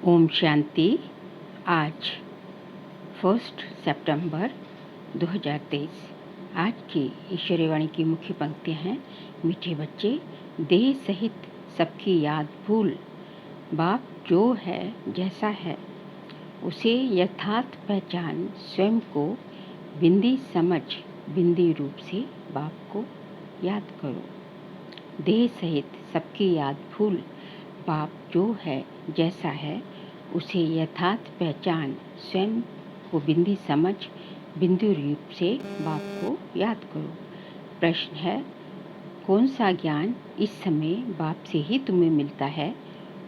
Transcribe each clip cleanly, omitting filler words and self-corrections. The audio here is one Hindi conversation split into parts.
ओम शांति। आज 1 सितंबर 2023। आज की ईश्वरीय वाणी की मुख्य पंक्तियाँ हैं। मीठे बच्चे, देह सहित सबकी याद भूल, बाप जो है जैसा है उसे यथार्थ पहचान, स्वयं को बिंदी समझ, बिंदी रूप से बाप को याद करो। देह सहित सबकी याद भूल, बाप जो है जैसा है उसे यथार्थ पहचान, स्वयं को बिंदी समझ, बिंदु रूप से बाप को याद करो। प्रश्न है, कौन सा ज्ञान इस समय बाप से ही तुम्हें मिलता है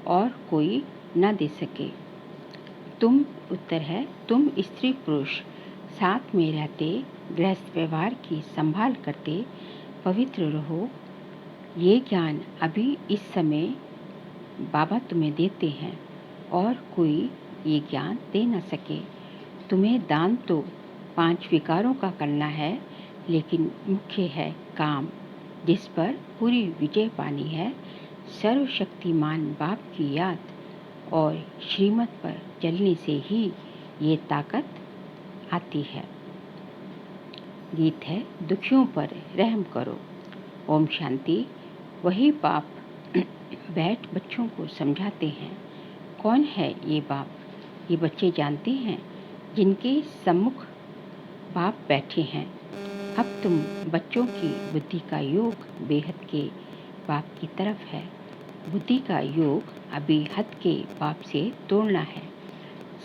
और कोई न दे सके? उत्तर है, तुम स्त्री पुरुष साथ में रहते, गृहस्थ व्यवहार की संभाल करते पवित्र रहो। ये ज्ञान अभी इस समय बाबा तुम्हें देते हैं और कोई ये ज्ञान दे न सके। तुम्हें दान तो 5 विकारों का करना है, लेकिन मुख्य है काम, जिस पर पूरी विजय पानी है। सर्वशक्तिमान बाप की याद और श्रीमत पर चलने से ही ये ताकत आती है। गीत है, दुखियों पर रहम करो। ओम शांति। वही बाप बैठ बच्चों को समझाते हैं। कौन है ये बाप? ये बच्चे जानते हैं, जिनके सम्मुख बाप बैठे हैं। अब तुम बच्चों की बुद्धि का योग बेहद के बाप की तरफ है। बुद्धि का योग अभी हद के बाप से तोड़ना है।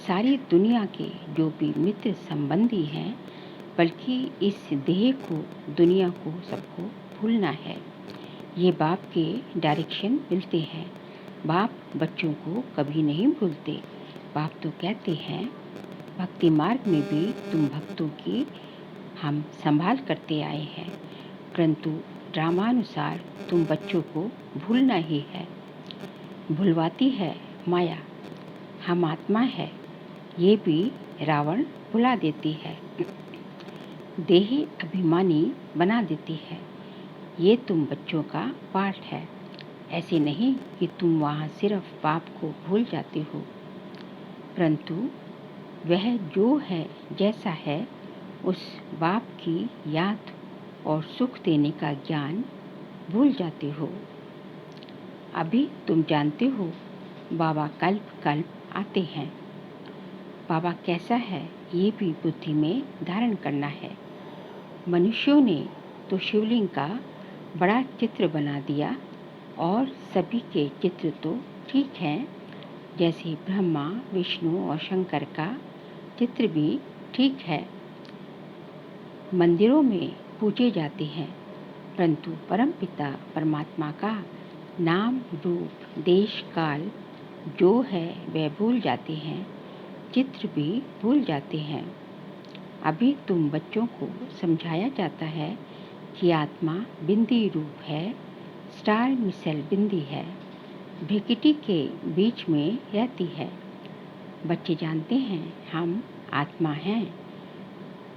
सारी दुनिया के जो भी मित्र संबंधी हैं, बल्कि इस देह को, दुनिया को, सबको भूलना है। ये बाप के डायरेक्शन मिलते हैं। बाप बच्चों को कभी नहीं भूलते। बाप तो कहते हैं, भक्ति मार्ग में भी तुम भक्तों की हम संभाल करते आए हैं, परंतु ड्रामानुसार तुम बच्चों को भूलना ही है। भुलवाती है माया। हम आत्मा है, ये भी रावण भुला देती है। देही अभिमानी बना देती है। ये तुम बच्चों का पाठ है। ऐसे नहीं कि तुम वहाँ सिर्फ बाप को भूल जाते हो, परंतु वह जो है जैसा है उस बाप की याद और सुख देने का ज्ञान भूल जाते हो। अभी तुम जानते हो बाबा कल्प कल्प आते हैं। बाबा कैसा है ये भी बुद्धि में धारण करना है। मनुष्यों ने तो शिवलिंग का बड़ा चित्र बना दिया और सभी के चित्र तो ठीक हैं, जैसे ब्रह्मा, विष्णु और शंकर का चित्र भी ठीक है। मंदिरों में पूजे जाते हैं, परंतु परमपिता परमात्मा का नाम, रूप, देश, काल जो है वह भूल जाते हैं, चित्र भी भूल जाते हैं। अभी तुम बच्चों को समझाया जाता है कि आत्मा बिंदी रूप है, स्टार मिसल बिंदी है, भ्रिकुटी के बीच में रहती है। बच्चे जानते हैं हम आत्मा हैं।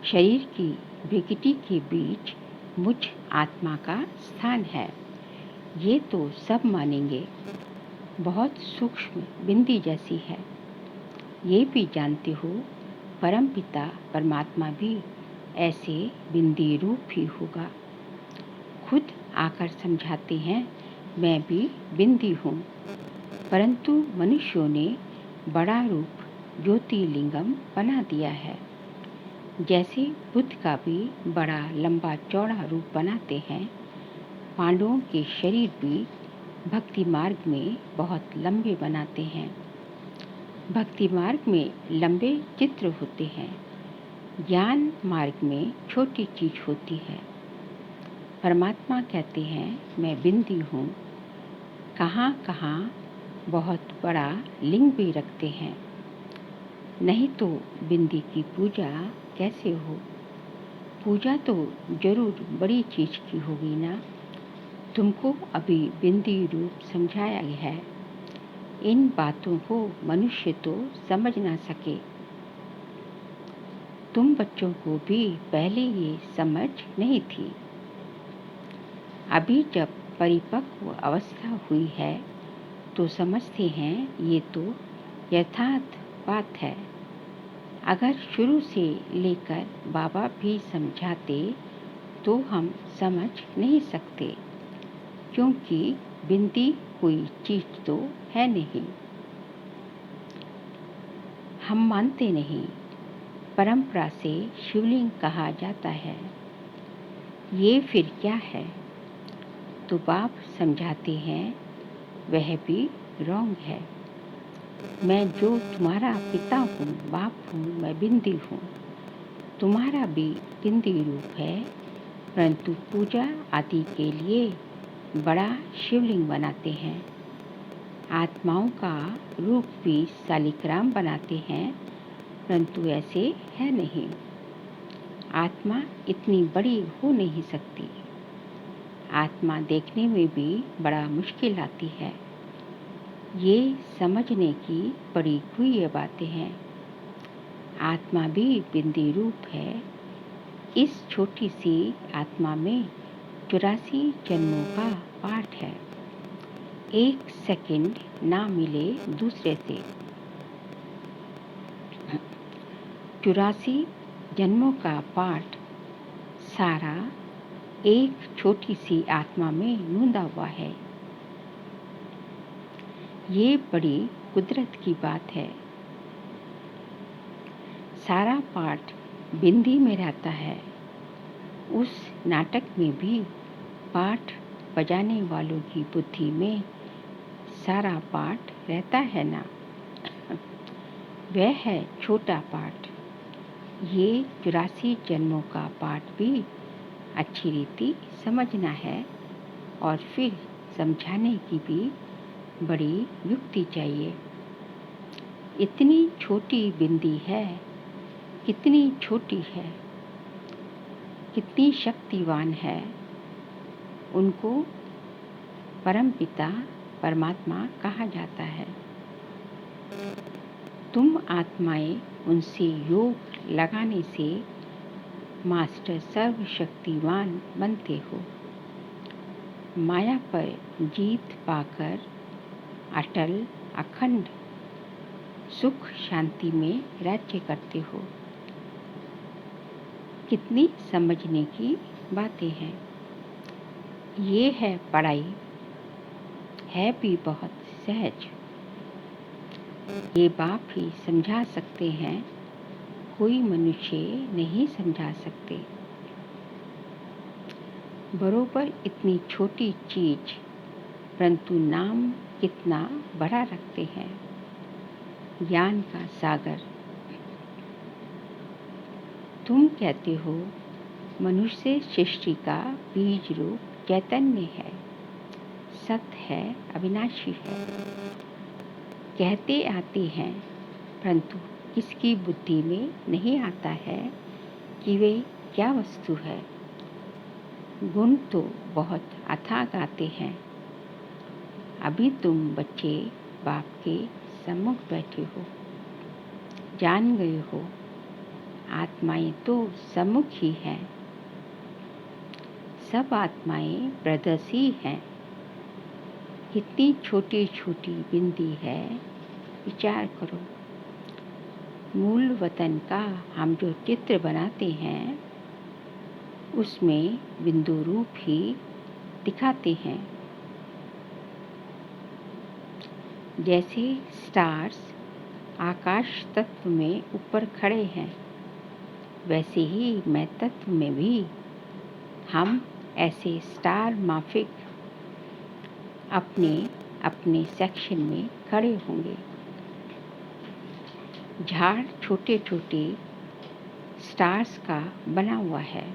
शरीर की भ्रिकुटी के बीच मुझ आत्मा का स्थान है। ये तो सब मानेंगे, बहुत सूक्ष्म बिंदी जैसी है। ये भी जानते हो परमपिता परमात्मा भी ऐसे बिंदी रूप ही होगा। खुद आकर समझाते हैं, मैं भी बिंदी हूँ, परंतु मनुष्यों ने बड़ा रूप ज्योतिर्लिंगम बना दिया है। जैसे बुद्ध का भी बड़ा लंबा चौड़ा रूप बनाते हैं, पांडवों के शरीर भी भक्ति मार्ग में बहुत लंबे बनाते हैं। भक्ति मार्ग में लंबे चित्र होते हैं, ज्ञान मार्ग में छोटी चीज होती है। परमात्मा कहते हैं, मैं बिंदी हूँ। कहाँ कहाँ बहुत बड़ा लिंग भी रखते हैं, नहीं तो बिंदी की पूजा कैसे हो? पूजा तो जरूर बड़ी चीज की होगी ना। तुमको अभी बिंदी रूप समझाया गया है। इन बातों को मनुष्य तो समझ ना सके। तुम बच्चों को भी पहले ये समझ नहीं थी। अभी जब परिपक्व अवस्था हुई है तो समझते हैं ये तो यथार्थ बात है। अगर शुरू से लेकर बाबा भी समझाते तो हम समझ नहीं सकते, क्योंकि बिंदी कोई चीज तो है नहीं। हम मानते नहीं। परंपरा से शिवलिंग कहा जाता है। ये फिर क्या है? तो बाप समझाते हैं, वह भी रॉन्ग है। मैं जो तुम्हारा पिता हूँ, बाप हूँ, मैं बिंदी हूँ। तुम्हारा भी बिंदी रूप है, परंतु पूजा आदि के लिए बड़ा शिवलिंग बनाते हैं। आत्माओं का रूप भी शालिग्राम बनाते हैं, परंतु ऐसे है नहीं। आत्मा इतनी बड़ी हो नहीं सकती। आत्मा देखने में भी बड़ा मुश्किल आती है। ये समझने की पड़ी हुई ये बातें हैं। आत्मा भी बिंदी रूप है। इस छोटी सी आत्मा में 84 जन्मों का पाठ है। एक सेकंड ना मिले दूसरे से। 84 जन्मों का पाठ सारा एक छोटी सी आत्मा में नूंदा हुआ है। ये बड़ी कुदरत की बात है। सारा पाठ बिंदी में रहता है। उस नाटक में भी पाठ बजाने वालों की बुद्धि में सारा पाठ रहता है ना। वह है छोटा पाठ। ये 84 जन्मों का पाठ भी अच्छी रीति समझना है, और फिर समझाने की भी बड़ी युक्ति चाहिए। इतनी छोटी बिंदी है, कितनी छोटी है, कितनी शक्तिवान है। उनको परमपिता परमात्मा कहा जाता है। तुम आत्माएं उनसे योग लगाने से मास्टर सर्वशक्तिवान बनते हो। माया पर जीत पाकर अटल अखंड सुख शांति में राज्य करते हो। कितनी समझने की बातें हैं। ये है पढ़ाई, है भी बहुत सहज। ये बाप ही समझा सकते हैं, कोई मनुष्य नहीं समझा सकते। बरोबर इतनी छोटी चीज, परंतु नाम कितना बड़ा रखते हैं। ज्ञान का सागर। तुम कहते हो मनुष्य सृष्टि का बीज रूप चैतन्य है, सत्य है, अविनाशी है। कहते आते हैं, परंतु किसकी बुद्धि में नहीं आता है कि वे क्या वस्तु है। गुण तो बहुत अथाह आते हैं। अभी तुम बच्चे बाप के सम्मुख बैठे हो, जान गए हो आत्माएं तो सम्मुख ही हैं। सब आत्माएं ब्रदर्स ही हैं। कितनी छोटी छोटी बिंदी है, विचार करो। मूल वतन का हम जो चित्र बनाते हैं, उसमें बिंदु रूप ही दिखाते हैं। जैसे स्टार्स आकाश तत्व में ऊपर खड़े हैं, वैसे ही मैं तत्व में भी हम ऐसे स्टार माफिक अपने अपने सेक्शन में खड़े होंगे। झाड़ छोटे छोटे स्टार्स का बना हुआ है।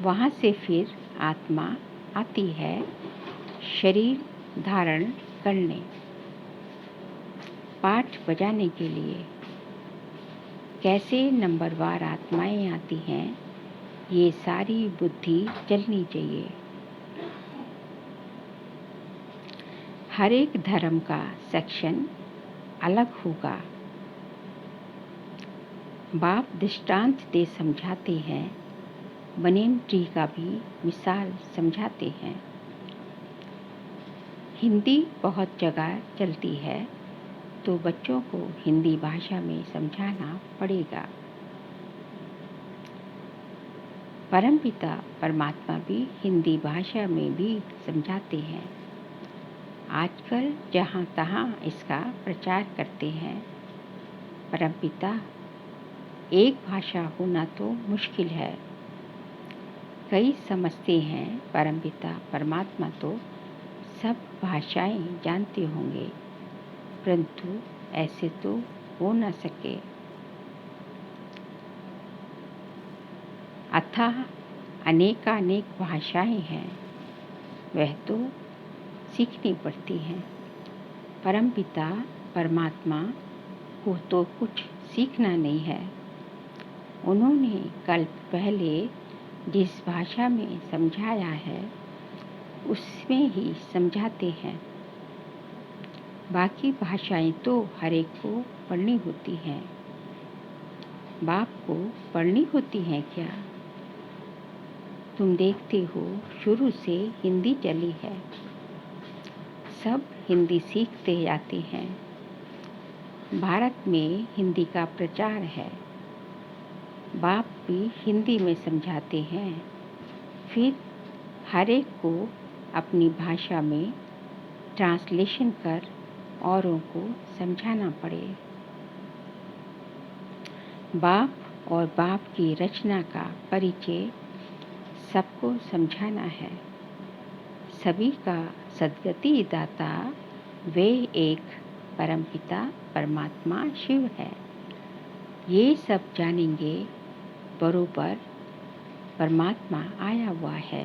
वहाँ से फिर आत्मा आती है शरीर धारण करने, पाठ बजाने के लिए। कैसे नंबरवार आत्माएं आती हैं, ये सारी बुद्धि चलनी चाहिए। हर एक धर्म का सेक्शन अलग होगा। बाप दृष्टांत दे समझाते हैं, बनेन ट्री का भी मिसाल समझाते हैं। हिंदी बहुत जगह चलती है, तो बच्चों को हिंदी भाषा में समझाना पड़ेगा। परमपिता परमात्मा भी हिंदी भाषा में भी समझाते हैं। आजकल जहाँ तहाँ इसका प्रचार करते हैं। परमपिता एक भाषा होना तो मुश्किल है। कई समझते हैं परमपिता परमात्मा तो सब भाषाएं जानते होंगे, परंतु ऐसे तो हो न सके। अथाह अनेकानेक भाषाएं हैं, वह तो सीखनी पड़ती हैं। परमपिता परमात्मा को तो कुछ सीखना नहीं है। उन्होंने कल्प पहले जिस भाषा में समझाया है उसमें ही समझाते हैं। बाकी भाषाएं तो हर एक को पढ़नी होती हैं। बाप को पढ़नी होती हैं क्या? तुम देखते हो शुरू से हिंदी चली है, सब हिंदी सीखते जाते हैं। भारत में हिंदी का प्रचार है, बाप भी हिंदी में समझाते हैं। फिर हर एक को अपनी भाषा में ट्रांसलेशन कर औरों को समझाना पड़े। बाप और बाप की रचना का परिचय सबको समझाना है। सभी का सद्गति दाता वे एक परमपिता परमात्मा शिव है। ये सब जानेंगे बरोबर परमात्मा आया हुआ है।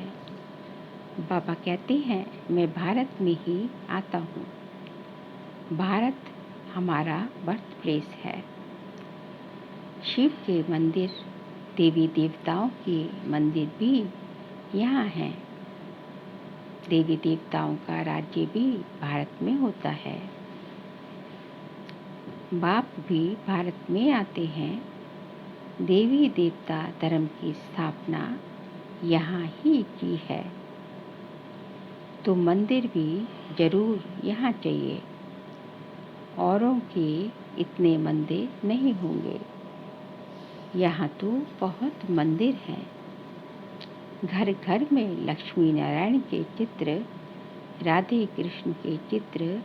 बाबा कहते हैं मैं भारत में ही आता हूँ। भारत हमारा बर्थ प्लेस है। शिव के मंदिर, देवी देवताओं के मंदिर भी यहाँ हैं। देवी देवताओं का राज्य भी भारत में होता है। बाप भी भारत में आते हैं। देवी देवता धर्म की स्थापना यहाँ ही की है, तो मंदिर भी जरूर यहाँ चाहिए। औरों के इतने मंदिर नहीं होंगे। यहाँ तो बहुत मंदिर हैं। घर घर में लक्ष्मी नारायण के चित्र, राधे कृष्ण के चित्र,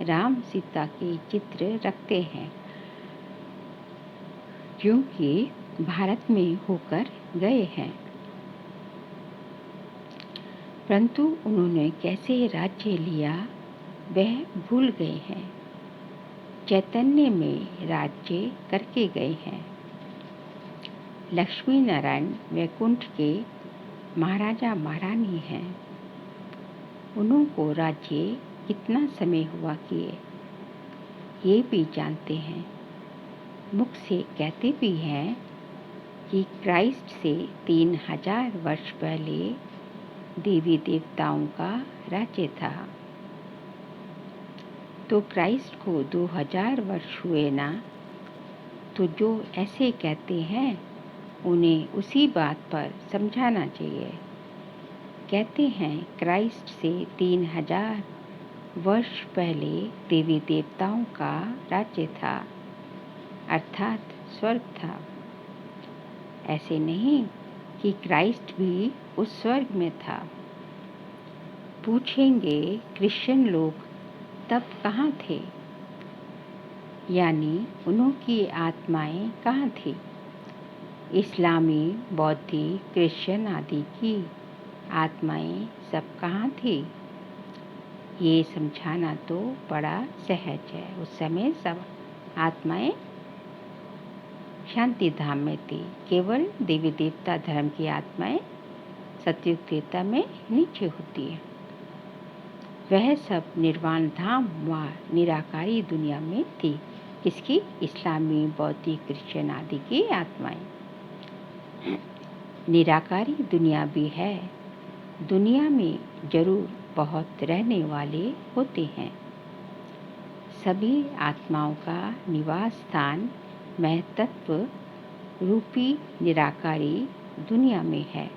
राम सीता के चित्र रखते हैं, क्योंकि भारत में होकर गए हैं। परंतु उन्होंने कैसे राज्य लिया वह भूल गए हैं। चैतन्य में राज्य करके गए हैं। लक्ष्मी नारायण वैकुंठ के महाराजा महारानी हैं। उनको राज्य कितना समय हुआ किए ये भी जानते हैं। मुख से कहते भी हैं कि क्राइस्ट से 3000 वर्ष पहले देवी देवताओं का राज्य था। तो क्राइस्ट को 2000 वर्ष हुए ना, तो जो ऐसे कहते हैं उन्हें उसी बात पर समझाना चाहिए। कहते हैं क्राइस्ट से 3000 वर्ष पहले देवी देवताओं का राज्य था, अर्थात स्वर्ग था। ऐसे नहीं कि क्राइस्ट भी उस स्वर्ग में था। पूछेंगे क्रिश्चियन लोग तब कहाँ थे, यानी उनकी आत्माएं कहाँ थी। इस्लामी, बौद्धिक, क्रिश्चियन आदि की आत्माएं सब कहाँ थी, ये समझाना तो बड़ा सहज है। उस समय सब आत्माएं शांति धाम में थी। केवल देवी देवता धर्म की आत्माएं सतयुग त्रेता में नीचे होती है। वह सब निर्वाण धाम व निराकारी दुनिया में थी। किसकी? इस्लामी, बौद्धिक, क्रिश्चियन आदि की आत्माएं। निराकारी दुनिया भी है। दुनिया में जरूर बहुत रहने वाले होते हैं। सभी आत्माओं का निवास स्थान महतत्व रूपी निराकारी दुनिया में है।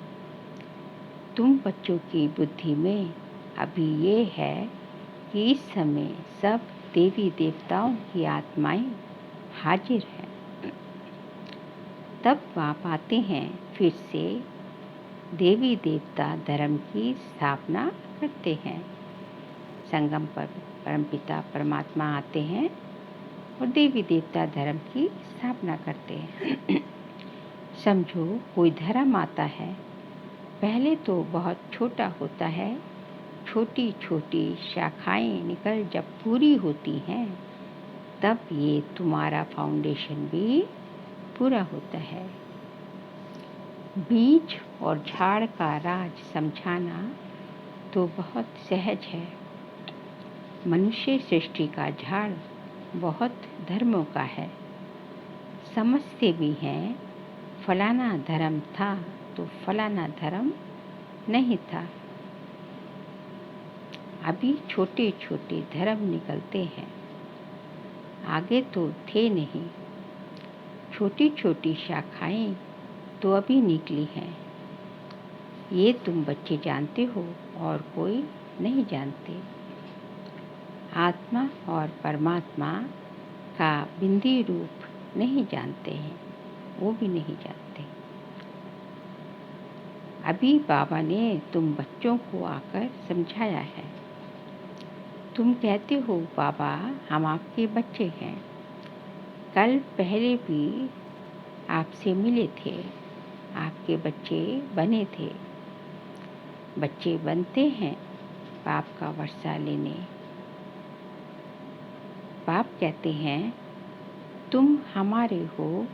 तुम बच्चों की बुद्धि में अभी ये है कि इस समय सब देवी देवताओं की आत्माएं हाजिर हैं। तब आप आते हैं, फिर से देवी देवता धर्म की स्थापना करते हैं। संगम पर परमपिता परमात्मा आते हैं और देवी देवता धर्म की स्थापना करते हैं। समझो कोई धर्म आता है, पहले तो बहुत छोटा होता है, छोटी छोटी शाखाएं निकल जब पूरी होती हैं, तब ये तुम्हारा फाउंडेशन भी पूरा होता है। बीज और झाड़ का राज समझाना तो बहुत सहज है। मनुष्य सृष्टि का झाड़ बहुत धर्मों का है। समझते भी हैं, फलाना धर्म था तो फलाना धर्म नहीं था। अभी छोटे छोटे धर्म निकलते हैं, आगे तो थे नहीं। छोटी छोटी शाखाएं तो अभी निकली हैं। ये तुम बच्चे जानते हो और कोई नहीं जानते। आत्मा और परमात्मा का बिंदी रूप नहीं जानते हैं, वो भी नहीं जानते। अभी बाबा ने तुम बच्चों को आकर समझाया है। तुम कहते हो बाबा हम आपके बच्चे हैं। कल पहले भी आपसे मिले थे, आपके बच्चे बने थे। बच्चे बनते हैं बाप का वर्षा लेने। बाप कहते हैं तुम हमारे हो,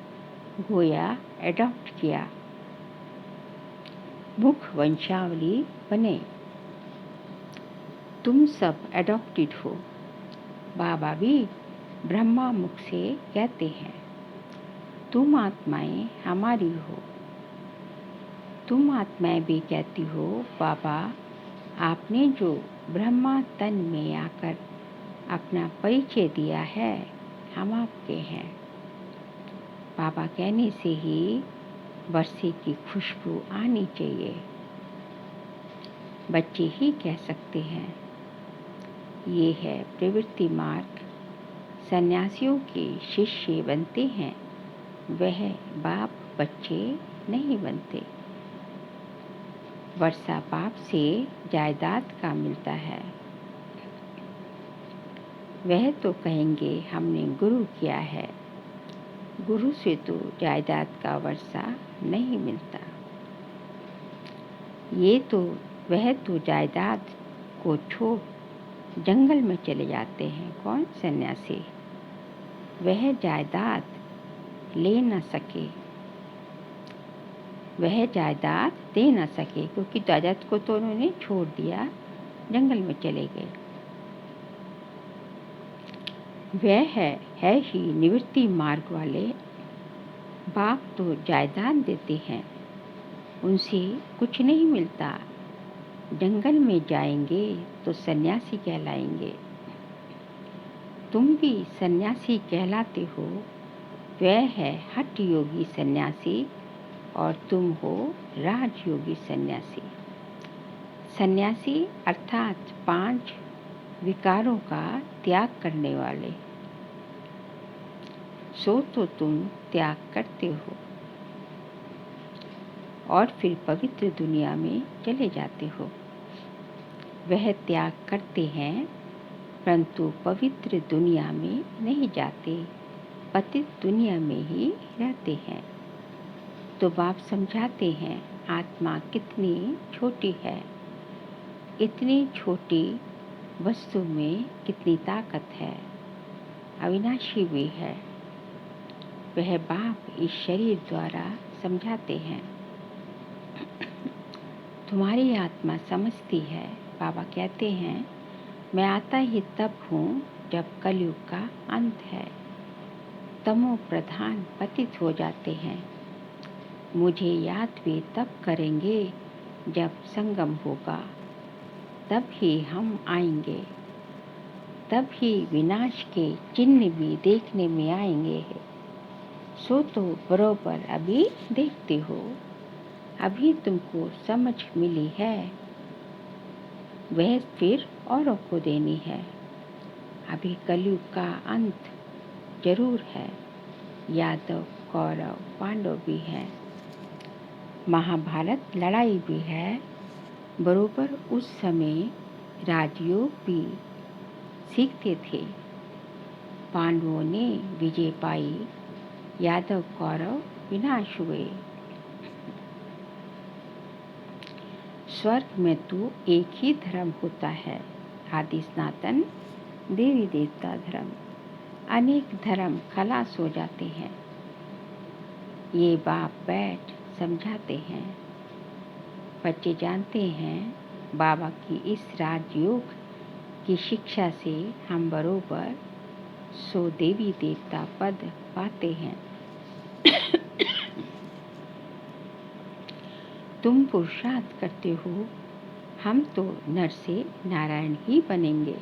गोया एडॉप्ट किया, मुख वंशावली बने। तुम सब एडॉप्टेड हो। बाबा भी ब्रह्मा मुख से कहते हैं तुम आत्माएं हमारी हो। तुम आत्माएं भी कहती हो बाबा आपने जो ब्रह्मा तन में आकर अपना परिचय दिया है, हम आपके हैं। बाबा कहने से ही वर्षे की खुशबू आनी चाहिए। बच्चे ही कह सकते हैं। ये है प्रवृत्ति मार्ग। सन्यासियों के शिष्य बनते हैं, वह बाप बच्चे नहीं बनते। वर्षा बाप से जायदाद का मिलता है। वह तो कहेंगे हमने गुरु किया है। गुरु से तो जायदाद का वर्षा नहीं मिलता। वह तो जायदाद को छोड़ जंगल में चले जाते हैं। कौन? सन्यासी। वह जायदाद ले न सके, वह जायदाद दे न सके, क्योंकि जायदाद को तो उन्होंने छोड़ दिया, जंगल में चले गए। वह है ही निवृत्ति मार्ग वाले। बाप तो जायदाद देते हैं, उनसे कुछ नहीं मिलता। जंगल में जाएंगे तो सन्यासी कहलाएंगे। तुम भी सन्यासी कहलाते हो। वह है हठ योगी सन्यासी और तुम हो राजयोगी सन्यासी। सन्यासी अर्थात 5 विकारों का त्याग करने वाले। सो तो तुम त्याग करते हो और फिर पवित्र दुनिया में चले जाते हो। वह त्याग करते हैं परंतु पवित्र दुनिया में नहीं जाते, पतित दुनिया में ही रहते हैं। तो बाप समझाते हैं आत्मा कितनी छोटी है, इतनी छोटी वस्तु में कितनी ताकत है, अविनाशी भी है। वह बाप इस शरीर द्वारा समझाते हैं। तुम्हारी आत्मा समझती है। बाबा कहते हैं मैं आता ही तब हूँ जब कलयुग का अंत है। तमो प्रधान पतित हो जाते हैं। मुझे याद भी तब करेंगे जब संगम होगा, तब ही हम आएंगे, तब ही विनाश के चिन्ह भी देखने में आएंगे। सो तो बरोबर अभी देखते हो, अभी तुमको समझ मिली है, वह फिर औरों को देनी है। अभी कलयुग का अंत जरूर है। यादव, कौरव, पांडव भी है, महाभारत लड़ाई भी है। बरोबर उस समय राजयोग भी सीखते थे। पांडवों ने विजय पाई, यादव कौरव विनाश हुए। स्वर्ग में तो एक ही धर्म होता है, आदि सनातन देवी देवता धर्म। अनेक धर्म खलास हो जाते हैं। ये बाप बैठ समझाते हैं। बच्चे जानते हैं बाबा की इस राजयोग की शिक्षा से हम बरोबर 100 देवी देवता पद पाते हैं। तुम पुरुषार्थ करते हो, हम तो नर से नारायण ही बनेंगे,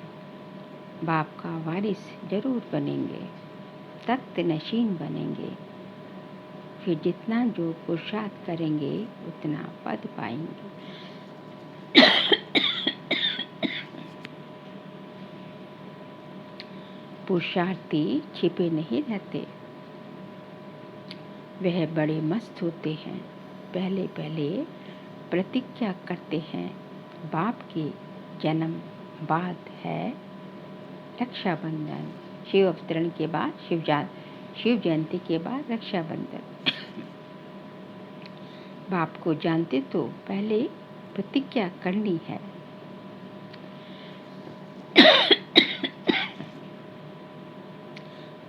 बाप का वारिस जरूर बनेंगे, तख्त नशीन बनेंगे। फिर जितना जो पुरुषार्थ करेंगे उतना पद पाएंगे। पुरुषार्थी छिपे नहीं रहते, वह बड़े मस्त होते हैं। पहले पहले प्रतिज्ञा करते हैं। बाप के जन्म बाद है रक्षाबंधन, शिव अवतरण के बाद शिव जयंती के बाद रक्षाबंधन। बाप को जानते तो पहले प्रतिज्ञा करनी है।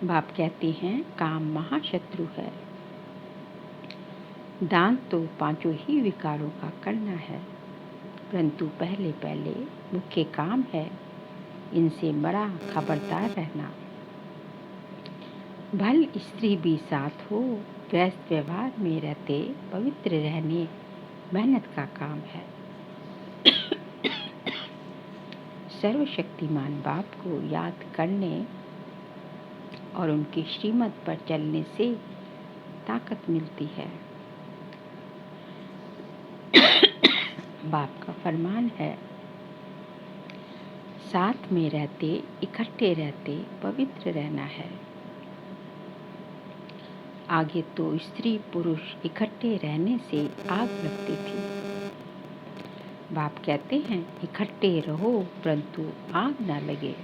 बाप कहते हैं काम महाशत्रु है। दान तो 5 ही विकारों का करना है, परंतु पहले पहले मुख्य काम है इनसे बड़ा खबरदार रहना। भल स्त्री भी साथ हो, व्यस्त व्यवहार में रहते पवित्र रहने मेहनत का काम है। सर्वशक्तिमान बाप को याद करने और उनकी श्रीमत पर चलने से ताकत मिलती है। बाप का फरमान है, साथ में रहते इकट्ठे रहते पवित्र रहना है। आगे तो स्त्री पुरुष इकट्ठे रहने से आग लगती थी। बाप कहते हैं इकट्ठे रहो परंतु आग ना लगे।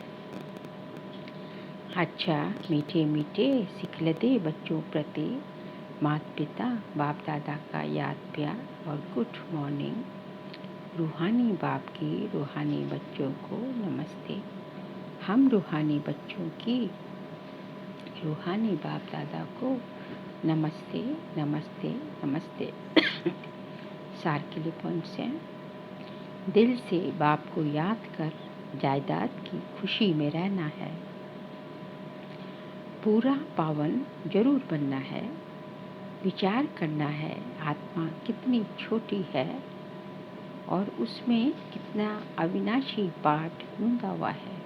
अच्छा मीठे मीठे सिखलते बच्चों प्रति माता पिता बाप दादा का याद प्यार और गुड मॉर्निंग। रूहानी बाप की रूहानी बच्चों को नमस्ते। हम रूहानी बच्चों की रूहानी बाप दादा को नमस्ते नमस्ते नमस्ते। सार के लिए पॉइंट्स हैं। दिल से बाप को याद कर जायदाद की खुशी में रहना है। पूरा पावन जरूर बनना है। विचार करना है आत्मा कितनी छोटी है और उसमें कितना अविनाशी पाठ गूंगा हुआ है।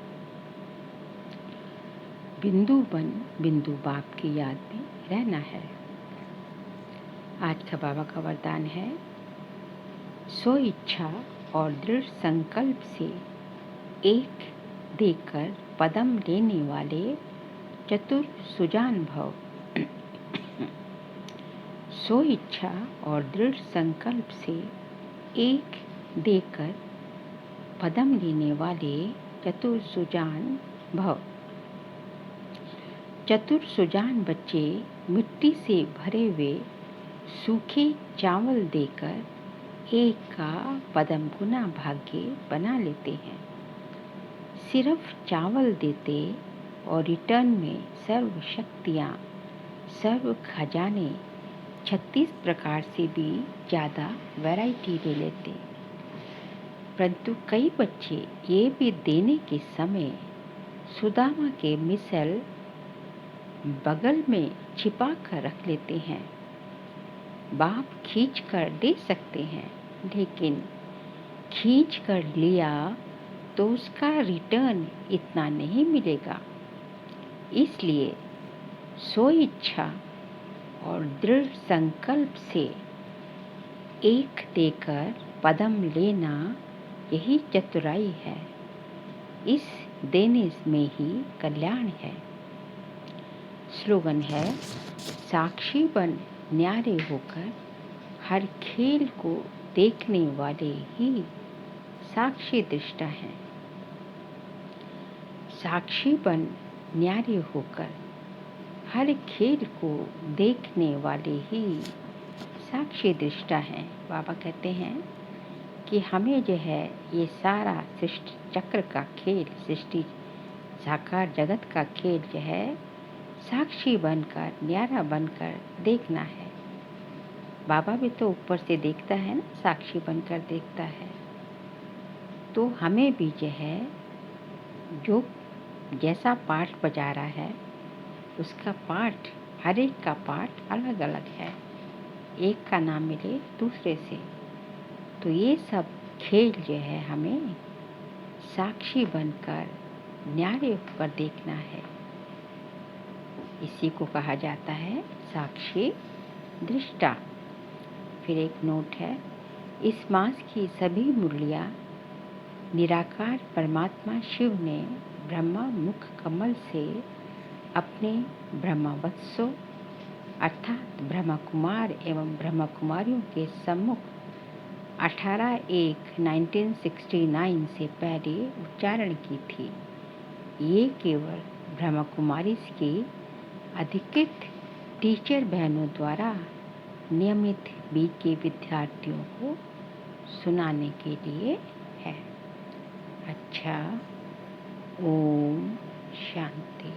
बिंदु बन बिंदु बाप की याद में रहना है। आज का बाबा का वरदान है, सो इच्छा और दृढ़ संकल्प से एक देकर पदम लेने वाले चतुर सुजान भव। सो इच्छा और दृढ़ संकल्प से एक देकर पदम लेने वाले चतुर सुजान भव। चतुर सुजान बच्चे मिट्टी से भरे हुए सूखे चावल देकर एक का पदम गुना भाग्य बना लेते हैं। सिर्फ चावल देते और रिटर्न में सर्व शक्तियाँ, सर्व खजाने 36 प्रकार से भी ज़्यादा वैरायटी ले लेते। परंतु कई बच्चे ये भी देने के समय सुदामा के मिसल बगल में छिपा कर रख लेते हैं। बाप खींच कर दे सकते हैं, लेकिन खींच कर लिया तो उसका रिटर्न इतना नहीं मिलेगा। इसलिए सो इच्छा और दृढ़ संकल्प से एक देकर पदम लेना यही चतुराई है। इस देने में ही कल्याण है। स्लोगन है, साक्षी बन न्यारे होकर, हर खेल को देखने वाले ही साक्षी दृष्टा हैं। साक्षी बन न्यारे होकर, हर खेल को देखने वाले ही साक्षी दृष्टा हैं। बाबा कहते हैं कि हमें जो है ये सारा सृष्टि चक्र का खेल, सृष्टि साकार जगत का खेल जो है साक्षी बनकर, न्यारा बनकर देखना है। बाबा भी तो ऊपर से देखता है ना, साक्षी बनकर देखता है। तो हमें भी जो है जो जैसा पाठ बजा रहा है उसका पाठ, हर एक का पाठ अलग अलग है, एक का नाम मिले दूसरे से। तो ये सब खेल जो है हमें साक्षी बनकर न्यारे होकर देखना है। इसी को कहा जाता है साक्षी दृष्टा। फिर एक नोट है, इस मास की सभी मुरलियाँ निराकार परमात्मा शिव ने ब्रह्मा मुख कमल से अपने ब्रह्मवत्सों अर्थात ब्रह्मा कुमार एवं ब्रह्मा कुमारियों के सम्मुख 18/1/1969 से पहले उच्चारण की थी। ये केवल ब्रह्मा कुमारी की अधिकृत टीचर बहनों द्वारा नियमित बीके विद्यार्थियों को सुनाने के लिए है। अच्छा, ओम शांति।